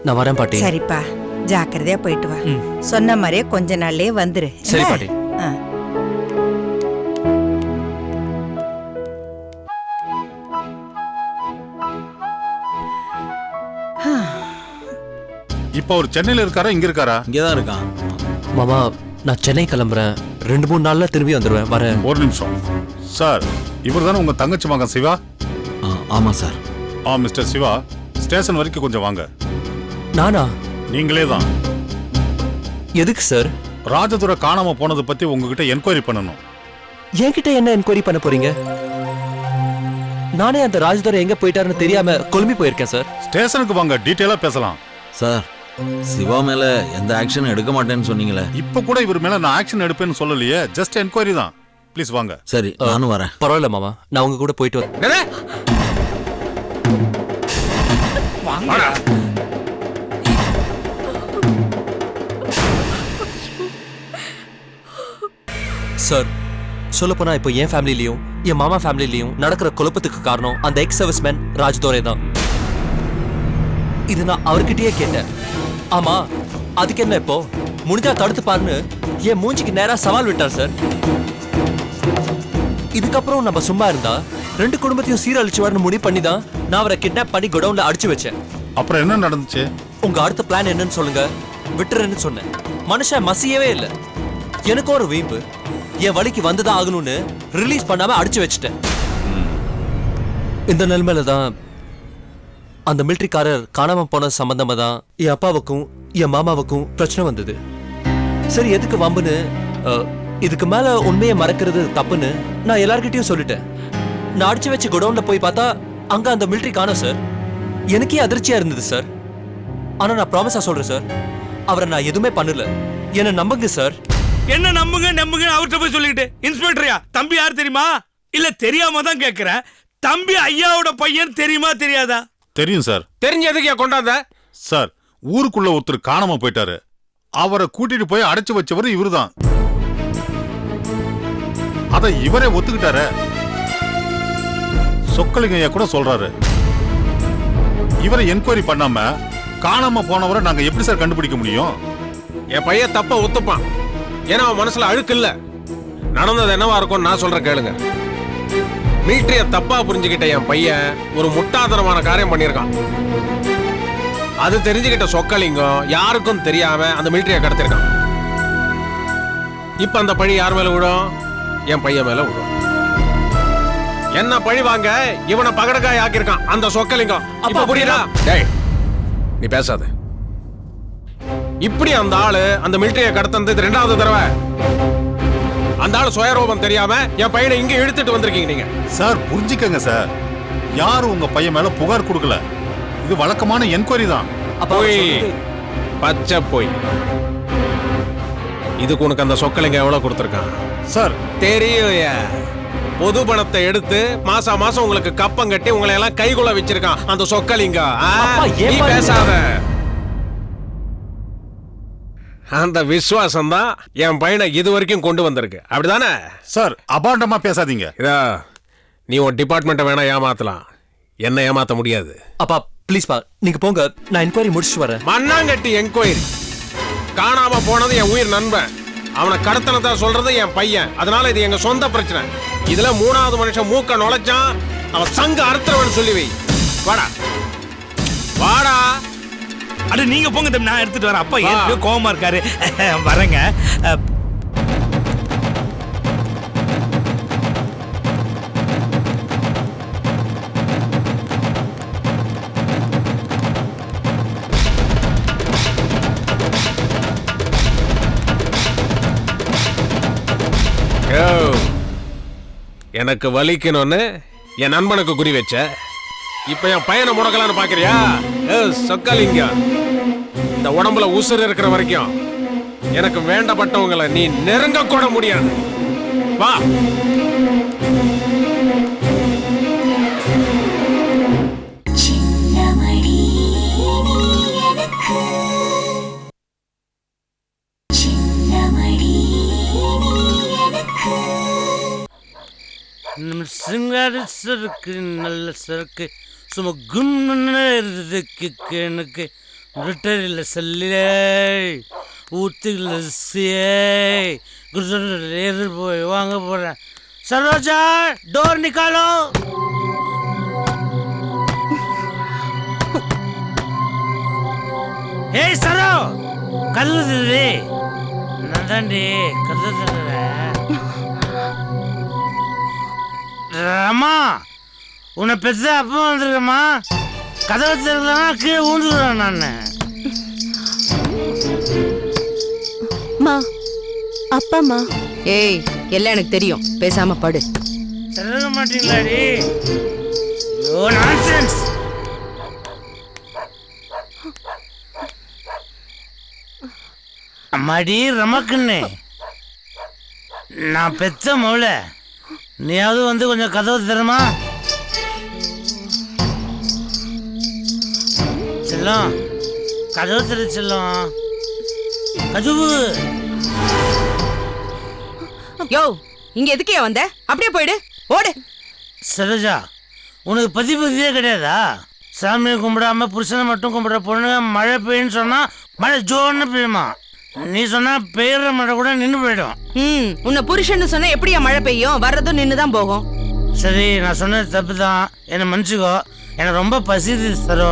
நான் வரேன் பாட்டி. சரிப்பா, ஜாக்கிரதையா போயிட்டு வா. சொன்ன மாதிரியே கொஞ்ச நாள்லயே வந்துரு. சரி பாட்டி. இப்ப அவர் சென்னையில இருக்காரா இங்க இருக்காரா? இங்கதான் இருக்கான். மாமா நான் சென்னை கிளம்புறேன். 2-3 நாள்ல திரும்பி வந்துடுவேன். வரேன். ஒரு நிமிஷம் சார், இவர் தானே உங்க தங்கச்சி மகன் சிவா? ஆமா சார். மிஸ்டர் சிவா, ஸ்டேஷன் வரைக்கும் கொஞ்சம் வாங்க. நானா? நீங்களே தான். எதுக்கு சார்? ராஜதுரை காணாம போனதை பத்தி உங்ககிட்ட என்கொயரி பண்ணணும். என்கிட்ட என்ன என்கொயரி பண்ண போறீங்க? நானே அந்த ராஜதுரை எங்க போயிட்டாருன்னு தெரியாம குழம்பி போயிருக்கேன் சார். ஸ்டேஷனுக்கு வாங்க, டீட்டெயிலா பேசலாம். சார், சிவா மேல எந்த ஆக்ஷன் எடுக்க மாட்டேன்னு சொன்னீங்களே. இப்ப கூட இவர் மேல நான் ஆக்ஷன் எடுப்பேன்னு சொல்லலையே, ஜஸ்ட் என்கொயரி தான். ப்ளீஸ் வாங்க. சரி, நானும் வரேன். பரவாயில்ல மாமா, நான் உங்க கூட போயிட்டு வரேன். சார், சொல்லப்போனா இப்போ என் ஃபேமிலிலையும் என் மாமா ஃபேமிலிலையும் நடக்கிற குழப்பத்துக்கு காரணம் அந்த எக்ஸ் சர்வீஸ்மேன் ராஜ்தோரே தான். இது நான் அவர்கிட்டயே கேட்டேன். ஆமா, அதுக்கு என்ன இப்போ? முடிஞ்சா தடுத்து பாருன்னு என் மூஞ்சிக்கு நேரா சவால் விட்டார் சார். இதுக்கப்புறம் நம்ம சும்மா இருந்தா 2 குடும்பத்தையும் சீரழிச்சுவார்னு முடிவு பண்ணி தான் நான் அவரை கிட்னாப் பண்ணி குடவுன்ல அடிச்சு வச்சேன். அப்புறம் என்ன நடந்துச்சு? உங்க அடுத்த பிளான் என்னன்னு சொல்லுங்க, விட்டுறேன்னு சொன்னேன். மனுஷன் மசியவே இல்லை. எனக்கு ஒரு வீம்பு, என் வழிக்கு வந்துதான் ஆகணும்னு ரிலீஸ் பண்ணாம அடிச்சு வச்சுட்டேன். இந்த நிலைமையில தான் அந்த மிலிட்டரிக்காரர் காணாம போன சம்பந்தமா தான் என் அப்பாவுக்கும் என் மாமாவுக்கும் பிரச்சனை வந்தது. சரி, எதுக்கு வம்புன்னு இதுக்கு மேல உண்மையை மறக்கிறது தப்புன்னு நான் எல்லார்கிட்டயும் சொல்லிட்டேன். நான் அடிச்சு வச்சு குடவுன்ல போய் பார்த்தா அங்க அந்த மிலிட்டரி காணோம் சார். எனக்கே அதிர்ச்சியா இருந்தது சார். ஆனா நான் ப்ராமிஸா சொல்றேன் சார், அவரை நான் எதுவுமே பண்ணல. என்ன நம்புங்க சார். என்ன நம்புங்க அவர்கிட்ட போய் சொல்லிட்டு, இன்ஸ்பெக்டரியா தம்பி யார் தெரியுமா? இல்ல தெரியாம தான் கேக்குறேன். தம்பி ஐயாவோட பையன் தெரியுமா தெரியாதா? தெரியும் சார். தெரிஞ்சதுக்கு கொண்டாந்த சார், ஊருக்குள்ள ஒருத்தர் காணாம போயிட்டாரு. அவரை கூட்டிட்டு போய் அடைச்சு வச்சவர் இவருதான். அத இவரே ஒத்துக்கிட்டாரு. சொக்கலிங்கையா கூட சொல்றாரு. இவரை என்கொயரி பண்ணாம காணாம போனவரை நாங்க எப்படி சார் கண்டுபிடிக்க முடியும்? என் பையன் தப்ப ஒத்துப்பான். ஏன்னா அவன் மனசுல அழுக்கு இல்ல. நடந்தது என்னவா இருக்கும் நான் சொல்ற கேளுங்க. மிலிட்டரிய தப்பா புரிஞ்சுக்கிட்ட என் பையன் ஒரு முட்டாள்தனமான காரியம் பண்ணிருக்கான். அது தெரிஞ்சுக்கிட்ட சொக்கலிங்கம் யாருக்கும் தெரியாம அந்த மிலிட்டரிய கடத்திருக்கான். இப்ப அந்த பழி யார் மேல விடும்? என் பையன் மேல விடும். என்ன பழி வாங்க இவனை பகடக்காய் ஆக்கியிருக்கான் அந்த சொக்கலிங்கம். இப்ப புரியுதா? டேய், நீ பேசாத. இப்படி அந்த ஆளு அந்த மிலிட்டரிய கடத்தது 2வது தடவை. அந்த ஆளு சுயரூபம் தெரியாம என் பையனை இங்க இழுத்துட்டு வந்திருக்கீங்க நீங்க. சார் புரிஞ்சுக்கங்க சார், யாரும் உங்க பையன் மேல புகார் கொடுக்கல. இது வழக்கமான என்கொயரி தான். போய் பச்சை போய். இதுக்கு உனக்கு அந்த சொக்கலிங்க எவ்வளவு கொடுத்திருக்கான் சார்? தெரியும். பொது பணத்தை எடுத்து மாசம் மாசம் உங்களுக்கு கப்பம் கட்டி உங்களை எல்லாம் கைகுள்ள வச்சிருக்கான் அந்த சொக்கலிங்க. நீ பேசாத. அந்த விசுவாசம் தான் என் பையனை இது வரைக்கும் கொண்டு வந்திருக்கு. அப்படிதானே சார்? அபாண்டமா பேசாதீங்க. இதா நீ உன் டிபார்ட்மெண்ட்டை வேணா ஏமாத்தலாம், என்ன ஏமாத்த முடியாது. அப்பா ப்ளீஸ் பா, நீங்க போங்க, நான் என்கொயரி முடிச்சுட்டு வரேன். மண்ணாங்கட்டி என்கொயரி. காணாம போனது என் உயிர் நண்பன். அவனை கடத்தனதா சொல்றது என் பையன். அதனால இது எங்க சொந்த பிரச்சனை. இதுல 3வது மனுஷன் மூக்க நுழைச்சான் அவன் சங்க அறுத்துறவன் சொல்லி வை. வாடா வாடா. அட நீங்க போங்க தம்பி, நான் எடுத்துட்டு வரேன். அப்பா ஏற்கனவே கோவமா இருக்காரு. வரேங்க. எனக்கு வலிக்கணும்னு என் நண்பனுக்கு குறி வச்ச. இப்ப என் பையனை முடக்கலான்னு பாக்குறியா? சொக்கலிங்க, இந்த உடம்புல உசுறு இருக்கிற வரைக்கும் எனக்கு வேண்டப்பட்டவங்களை நீ நெருங்க கூட முடியாது. வா. சிங்கார சருக்கு நல்ல சருக்கு சும்மா கும்னு இருக்கு எனக்கு ரிட்டரில் செல்லிலே ஊத்துல ஏறு போய் வாங்க போறேன். சரோஜா டோர் நிக்காலோ. ஏய் சரோ கல்லுது நான் தாண்டி கல்லுற அம்மா. உன்னை பெற்ற அப்பா வந்துருக்கம்மா. கதவை திறந்தா கீழே ஊந்துடுறேன் நான். மா அப்பாம்மா. ஏய் எல்லாம் எனக்கு தெரியும், பேசாம படு. திறக்க மாட்டீங்களாடி? ஐயோ நான்சென்ஸ். அம்மாடி ரமக்குன்னு நான் பெத்த மவுள, நீயாவது வந்து கொஞ்சம் கதவு தருமா? செல்லம் கதவு தரு செல்லம், கதவு. யோ இங்க எதுக்கே வந்த? அப்படியே போயிடு, ஓடு. சரோஜா உனக்கு பதியே கிடையாதா? சாமியை கும்பிடாம புருஷனை மட்டும் கும்பிட்ற பொண்ணு மழை பெய்யுன்னு சொன்னா மழை ஜோன்னு பெய்யுமா? நீ சொன்னா பெய்யுற மழை கூட நின்று போயிடும். உன்னை புருஷன்னு சொன்னா எப்படியா மழை பெய்யும்? வர்றதும் நின்னுதான் போகும். சரி நான் சொன்னது தப்பு தான், என்னை மன்னிச்சுக்கோ. எனக்கு ரொம்ப பசிது சரோ.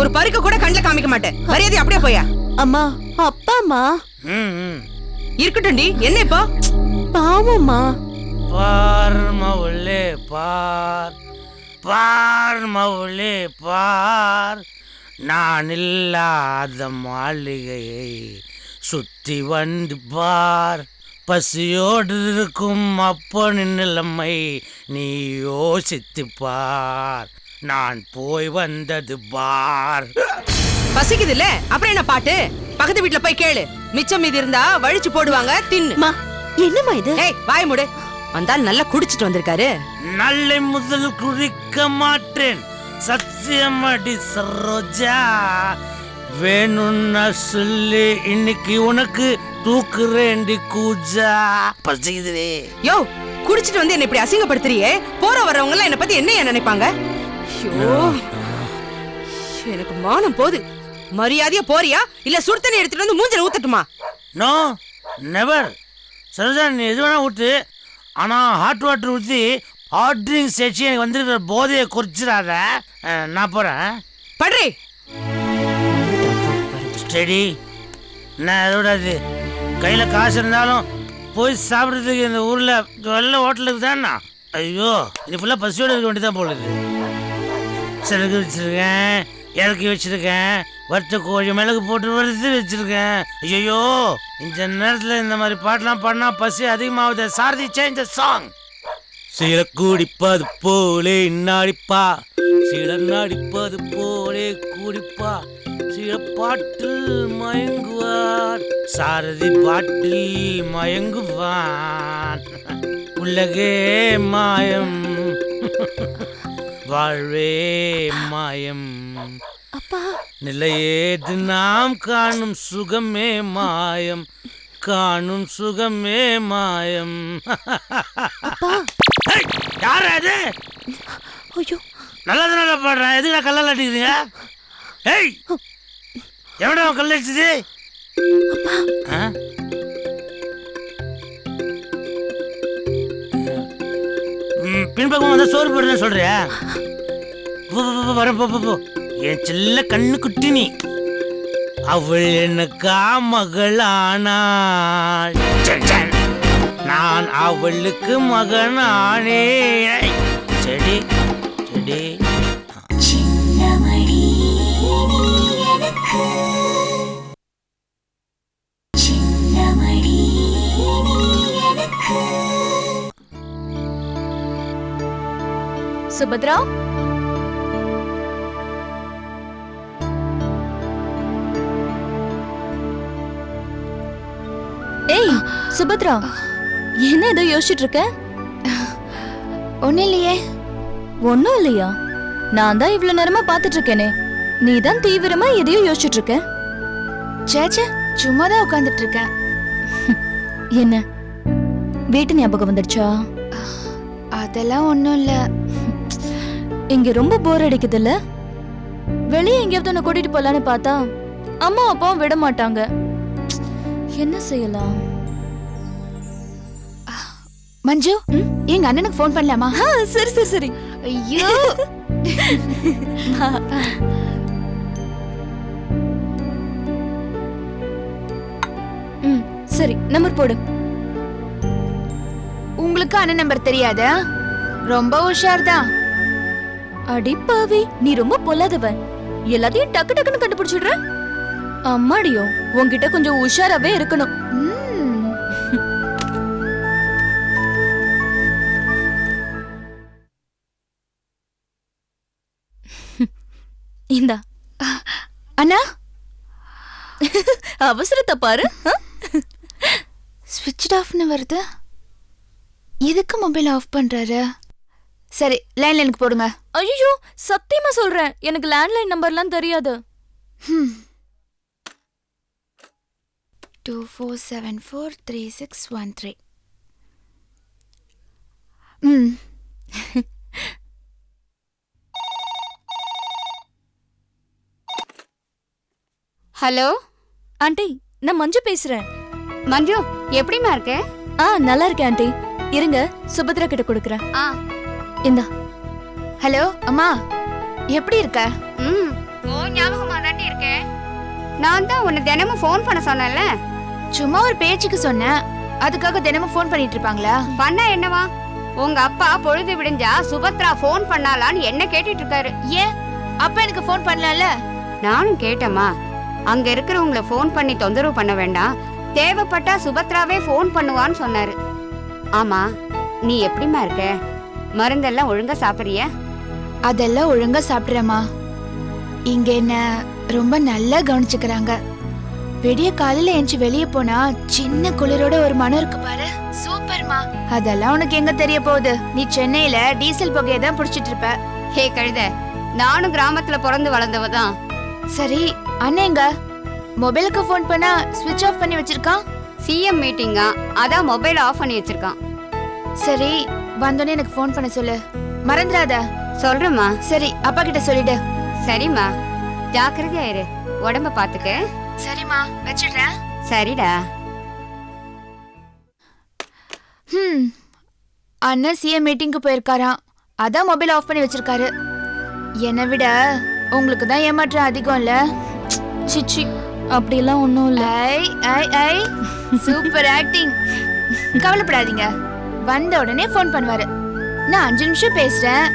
ஒரு பருக்க கூட கண்ணில் காமிக்க மாட்டேன். மரியாதை அப்படியே போயா. அம்மா அப்பாம்மா. இருக்கட்டும்டி, என்ன இப்போ? பாவம்மா. பார் மவுளே பார், பார் மவுளே பார், நான் இல்லாத மாளிகையை சுத்தி வந்து பார். பசியோடு இருக்கும் அப்பனின் நிலைமை நீ யோசித்து பார். நான் போய் வந்தது பார். பசிக்குது இல்ல, அப்புறம் என்ன பாட்டு? பக்கத்து வீட்டுல போய் கேளு. மிச்சம் மீதி இருந்தா வழிச்சு போடுவாங்க, தின்னு. என்னம்மா இது? ஏய் வாய் மூடு. வந்தால் நல்லா குடிச்சிட்டு வந்திருக்காரு. நாளை முதல் குடிக்க மாட்டேன் சத்தியமாடி சரோஜா. வேணும்னா சொல்லி இன்னைக்கு உனக்கு தூக்குறேண்டி கூஜா. பசிக்குதுவே. யோ குடிச்சிட்டு வந்து என்ன இப்படி அசிங்கப்படுத்துறியே? போற வரவங்க எல்லாம் என்ன பத்தி என்ன நினைப்பாங்க? ஐயோ எனக்கு மானம் போது. மரியாதையா போறியா இல்ல சுடுதண்ணி எடுத்துட்டு வந்து மூஞ்சில ஊத்தட்டுமா? No never. சரோஜா நீ எது வேணா ஊத்து, ஆனா ஹாட் வாட்டர் ஊற்றி ஹாட் ட்ரிங்க்ஸ் சேர்த்து எனக்கு வந்துருக்கிற போதையை குறிச்சிடாத. நான் போறேன். படுறே ஸ்டெடி. நான் அதோட அது கையில் காசு இருந்தாலும் போய் சாப்பிட்றதுக்கு இந்த ஊரில் வெள்ள ஹோட்டலுக்கு தான்ண்ணா. ஐயோ இது ஃபுல்லாக பசியோடு இருக்க வேண்டியதான் போடுது. சிறகு வச்சுருக்கேன், இறக்கி வச்சுருக்கேன், வறுத்த கோழி மிளகு போட்டு வறுத்து வச்சுருக்கேன். ஐயோ இந்த நேரத்தில் இந்த மாதிரி பாட்டெலாம் பாடினா பசி அதிகமாகுது. சாரதி சேஞ்ச் த சாங். சீர குடிப்பது போலே நாடிப்பா, சீடர் நாடிப்பது போலே குடிப்பா, சீர பாட்டில் மயங்குவார், சாரதி பாட்டில் மயங்குவான். உலகே மாயம், வாழ்வே மாயம், அப்பா நிலையேது நாம் காணும் சுகமே மாயம், காணும் சுகமே மாயம். யார் அது? ஐயோ நல்லா தானே பாடுறேன், எதுக்கு கல்லால் அடிக்கிறீங்க? ஏய் எவடா கல் அடிச்சது? பின்பக்கம் வந்து சோறு போடுறேன்னு சொல்றியா? வரேன் போ போ. என் செல்ல கண்ணு குட்டி நீ. அவள் எனக்கா மகளானாள், நான் அவளுக்கு மகனானே. செடி செடி சுபத்ரா, ஏய் சுபத்ரா, என்ன ஏதோ யோசிச்சுட்டு இருக்க? ஒன்னும் இல்லையே. ஒன்னும் இல்லையா? நான் தான் இவ்வளவு நேரமா பாத்துட்டு இருக்கேனே. நீ தான் தீவிரமா எதையோ யோசிச்சுட்டு இருக்க. சேச்சே, சும்மா தான் உட்காந்துட்டு இருக்கேன். என்ன வீட்டு ஞாபகம் வந்துடுச்சா? அதெல்லாம் ஒன்றும் இல்லை. இங்க ரொம்ப போர் அடிக்குதுல்ல? வெளியே எங்கேயாவது உன்னை கூட்டிட்டு போலான்னு பார்த்தா அம்மா அப்பாவும் விட மாட்டாங்க. என்ன செய்யலாம்? மஞ்சு எங்க அண்ணனுக்கு ஃபோன் பண்ணலாமா? சரி சரி சரி. ஐயோ சரி, நம்பர் போடு. உங்களுக்கு அண்ணன் நம்பர் தெரியாதா? ரொம்ப உஷார் தான். அடிப்பாவி, நீ ரொம்ப பொல்லாதவன். எல்லாத்தையும் டக்கு டக்குன்னு கண்டுபிடிச்சிடுற. அம்மாடியோ, உன்கிட்ட கொஞ்சம் உஷாராவே இருக்கணும். இந்தா அண்ணா, அவசரத்தை பாரு. ஸ்விட்ச் ஆஃப்னு வருது. எதுக்கு மொபைல் ஆஃப் பண்றாரு? சரி, லைன்லைனுக்கு போடுங்க. ஐயோ, சத்தியமா சொல்றேன், எனக்கு லேண்ட்லைன் நம்பர்லாம் தெரியாது. 24743613. ஹலோ ஆண்டி, நான் மஞ்சு பேசுறேன். மஞ்சு, எப்படிமா இருக்க? நல்லா இருக்கேன் ஆண்டி. இருங்க, சுபத்ரா கிட்ட கொடுக்கறேன். இந்தா. ஹலோ அம்மா, எப்படி இருக்க? ஓ, ஞாபகமா தாண்டி இருக்கேன். நான் தான் உன்னை தினமும் ஃபோன் பண்ண சொன்னேன்ல. சும்மா ஒரு பேச்சுக்கு சொன்னேன். அதுக்காக தினமும் ஃபோன் பண்ணிட்டு இருப்பாங்களா? பண்ணா என்னவா? உங்க அப்பா பொழுது விடிஞ்சா சுபத்ரா ஃபோன் பண்ணாலான்னு என்ன கேட்டுட்டு இருக்காரு. ஏன் அப்பா எனக்கு ஃபோன் பண்ணலாம்ல? நானும் கேட்டேம்மா. அங்க இருக்கிறவங்கள ஃபோன் பண்ணி தொந்தரவு பண்ண வேண்டாம், தேவைப்பட்டா சுபத்ராவே ஃபோன் பண்ணுவான்னு சொன்னாரு. ஆமா, நீ எப்படிமா இருக்க? மருந்தெல்லாம் ஒழுங்கா சாப்பிடுறிய? அதெல்லாம் ஒழுங்கா சாப்பிடுறேம்மா. இங்க என்ன ரொம்ப நல்லா கவனிச்சுக்கிறாங்க. விடிய காலையில எஞ்சி வெளியே போனா சின்ன குளிரோட ஒரு மனம் இருக்கு பாரு, சூப்பர்மா. அதெல்லாம் உனக்கு எங்க தெரிய போகுது? நீ சென்னையில டீசல் புகையை தான் புடிச்சிட்டு இருப்ப. ஹே கழுத, நானும் கிராமத்துல பிறந்து வளர்ந்தவ தான். சரி, அண்ணேங்க மொபைலுக்கு ஃபோன் பண்ணா ஸ்விட்ச் ஆஃப் பண்ணி வச்சிருக்கான். சிஎம் மீட்டிங்கா, அதான் மொபைல் ஆஃப் பண்ணி வச்சிருக்கான். சரி, வந்தோடனே எனக்கு ஃபோன் பண்ண சொல்லு, மறந்துடாத. சொல்றேம்மா. சரி, அப்பா கிட்ட சொல்லிடு. சரிம்மா, ஜாக்கிரதையா இரு, உடம்ப பாத்துக்க. சரிம்மா, வச்சிடுறேன். சரிடா. அண்ணன் சிஎம் மீட்டிங்க்கு போயிருக்காராம், அதான் மொபைல் ஆஃப் பண்ணி வச்சிருக்காரு. என்னை விட உங்களுக்கு தான் ஏமாற்றம் அதிகம் இல்ல? சிச்சி, அப்படியெல்லாம் ஒன்றும் இல்லை. ஐ சூப்பர் ஆக்டிங். கவலைப்படாதீங்க, வந்த உடனே ஃபோன் பண்ணுவாரு. நான் 5 நிமிஷம் பேசுறேன்,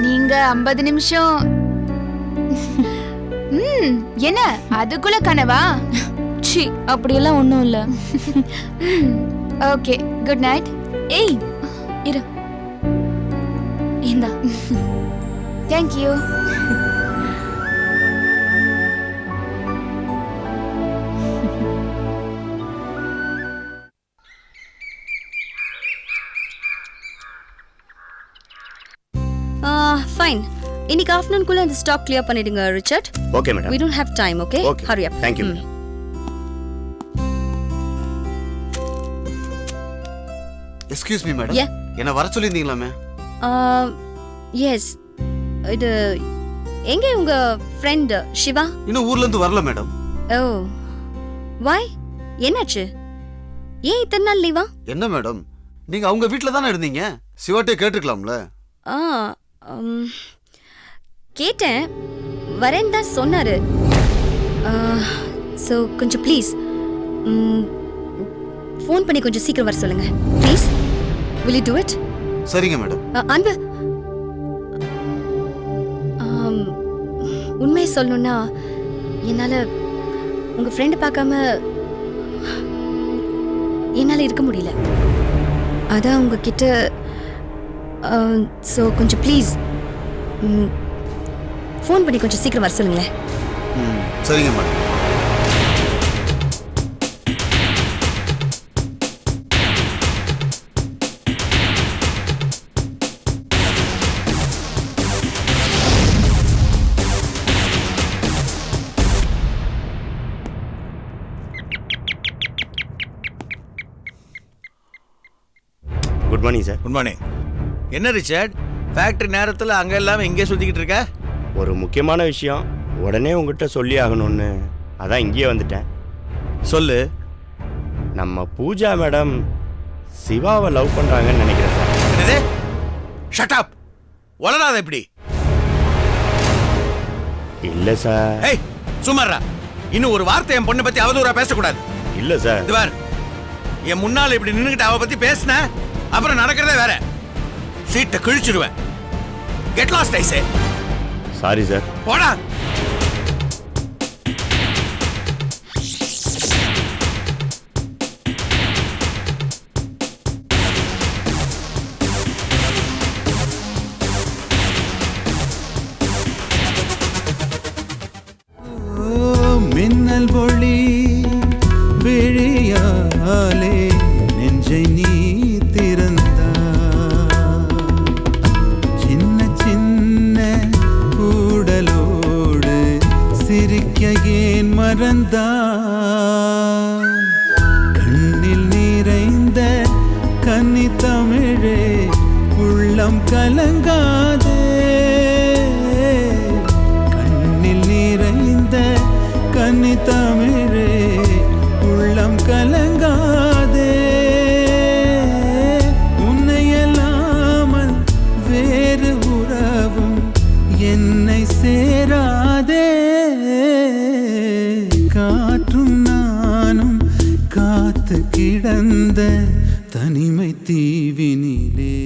நீங்க 50 நிமிஷம். என்ன அதுக்குள்ள கனவா? சி, அப்படியெல்லாம் ஒன்றும் இல்லை. Okay, good night. ஏய் இரு, இந்தா. தேங்க்யூ. ஃபைன். இன்னைக்கு ஆஃப்டர்நூன்குள்ள இந்த ஸ்டாக் கிளியர் பண்ணிடுங்க Richard. Okay madam. We don't have time, okay? Okay. Hurry up. Thank you, madam. Excuse me madam. Yeah. என்ன வர சொல்லியிருந்தீங்களாமே? எஸ். இது எங்க உங்க ஃப்ரெண்ட் சிவா? இன்னும் ஊர்ல இருந்து வரல மேடம். O, why? என்னாச்சு? ஏன் இத்தனை நாள் லீவா? என்ன மேடம், நீங்க அவங்க வீட்ல தானே இருந்தீங்க, சிவாட்டே கேட்டுக்கலாம்ல? கேட்டேன், வரேன்னு தான் சொன்னாரு. ஸோ கொஞ்சம் ப்ளீஸ் ஃபோன் பண்ணி கொஞ்சம் சீக்கிரம் வர சொல்லுங்க please. will you do it? சரிங்க மேடம். அன்பு, உண்மையை சொல்லணும்னா என்னால் உங்கள் ஃப்ரெண்டு பார்க்காம என்னால் இருக்க முடியல. அதான் உங்ககிட்ட. ஸோ கொஞ்சம் ப்ளீஸ் ஃபோன் பண்ணி கொஞ்சம் சீக்கிரம் வர சொல்லுங்களேன். சரிங்க madam. Good morning sir. Good morning. என்ன ரிச்சர்ட், ஃபேக்டரி நேரத்தில் அங்கே இல்லாமல் இங்கே சுற்றிக்கிட்டு இருக்க? ஒரு முக்கியமான விஷயம் உடனே உங்ககிட்ட சொல்லி ஆகணும்னு. அதான் இங்கேயே வந்துட்டேன். சொல்லு. நம்ம பூஜா மேடம் சிவாவை லவ் பண்ணுறாங்கன்னு நினைக்கிறேன் சார். என்னது? Shut up. வளராத எப்படி? இல்லை சார். ஏய் சுமாரா, இன்னும் ஒரு வார்த்தை என் பொண்ணை பத்தி அவதூறா பேசக்கூடாது. இல்லை சார். இது பார், என் முன்னால இப்படி நின்னுகிட்டு அவ பத்தி பேசின அப்புறம் நடக்கிறதே வேற. சீட்டை கிழிச்சிடுவேன். Get lost I. Say sorry. போடா. மின்னல் ஒளி விழியாலே நெஞ்சை நீ திறந்தா, சின்ன சின்ன ஊடலோடு சிரிக்க ஏன் மறந்தா, கண்ணில் நிறைந்த கன்னி தமிழே உள்ளம் கலங்காதே, கண்ணில் நிறைந்த கன்னி தமிழே உள்ளம் கலங்காதே, உன்னையல்லாமல் வேறு உறவும் என்னை சேராதே, காற்றும் நானும் காத்து கிடந்த தனிமை தீவினிலே